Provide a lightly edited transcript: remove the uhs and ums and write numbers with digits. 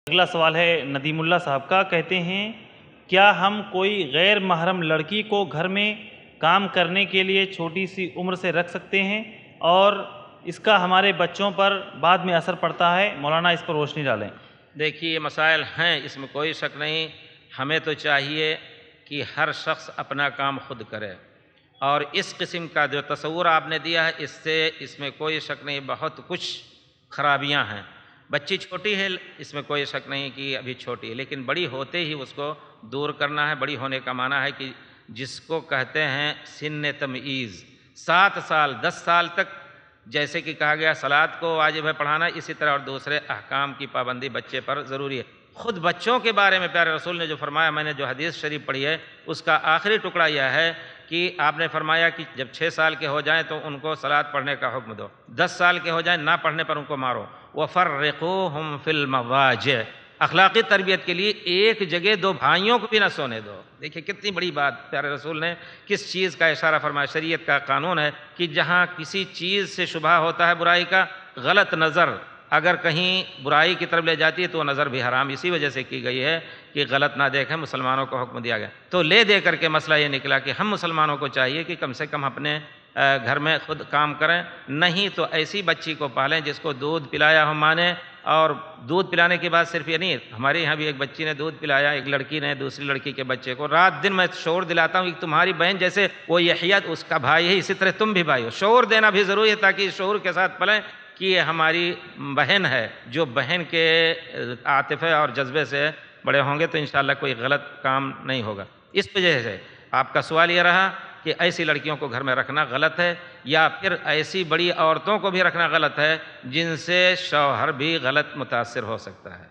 اگلا سوال ہے ندیم اللہ صاحب کا، کہتے ہیں کیا ہم کوئی غیر محرم لڑکی کو گھر میں کام کرنے کے لیے چھوٹی سی عمر سے رکھ سکتے ہیں اور اس کا ہمارے بچوں پر بعد میں اثر پڑتا ہے؟ مولانا اس پر روشنی ڈالیں۔ دیکھیے یہ مسائل ہیں، اس میں کوئی شک نہیں۔ ہمیں تو چاہیے کہ ہر شخص اپنا کام خود کرے، اور اس قسم کا جو تصور آپ نے دیا ہے اس میں کوئی شک نہیں، بہت کچھ خرابیاں ہیں۔ بچی چھوٹی ہے، اس میں کوئی شک نہیں کہ ابھی چھوٹی ہے، لیکن بڑی ہوتے ہی اس کو دور کرنا ہے۔ بڑی ہونے کا معنی ہے کہ جس کو کہتے ہیں سن تمیز، 7 سال 10 سال تک جیسے کہ کہا گیا صلاۃ کو واجب ہے پڑھانا، اسی طرح اور دوسرے احکام کی پابندی بچے پر ضروری ہے۔ خود بچوں کے بارے میں پیارے رسول نے جو فرمایا، میں نے جو حدیث شریف پڑھی ہے اس کا آخری ٹکڑا یہ ہے کہ آپ نے فرمایا کہ جب 6 سال کے ہو جائیں تو ان کو صلاۃ پڑھنے کا حکم دو، 10 سال کے ہو جائیں نہ پڑھنے پر ان کو مارو، وَفَرِّقُوهُمْ فِي الْمَضَاجِعِ، اخلاقی تربیت کے لیے ایک جگہ 2 بھائیوں کو بھی نہ سونے دو۔ دیکھیں کتنی بڑی بات پیارے رسول نے کس چیز کا اشارہ فرمایا۔ شریعت کا قانون ہے کہ جہاں کسی چیز سے شبہ ہوتا ہے برائی کا، غلط نظر اگر کہیں برائی کی طرف لے جاتی ہے تو وہ نظر بھی حرام اسی وجہ سے کی گئی ہے کہ غلط نہ دیکھیں، مسلمانوں کو حکم دیا گیا۔ تو لے دے کر کے مسئلہ یہ نکلا کہ ہم مسلمانوں کو چاہیے کہ کم سے کم اپنے گھر میں خود کام کریں، نہیں تو ایسی بچی کو پالیں جس کو دودھ پلایا ہو ماں نے، اور دودھ پلانے کے بعد صرف یہ نہیں، ہمارے یہاں بھی ایک بچی نے دودھ پلایا، ایک لڑکی نے دوسری لڑکی کے بچے کو، رات دن میں شعور دلاتا ہوں کہ تمہاری بہن جیسے وہ یحییٰ اس کا بھائی ہے، اسی طرح تم بھی بھائی ہو۔ شعور دینا بھی ضروری ہے تاکہ شعور کے ساتھ پلیں کہ یہ ہماری بہن ہے، جو بہن کے عاطفے اور جذبے سے بڑے ہوں گے تو انشاءاللہ کوئی غلط کام نہیں ہوگا۔ اس وجہ سے آپ کا سوال یہ رہا کہ ایسی لڑکیوں کو گھر میں رکھنا غلط ہے، یا پھر ایسی بڑی عورتوں کو بھی رکھنا غلط ہے جن سے شوہر بھی غلط متاثر ہو سکتا ہے۔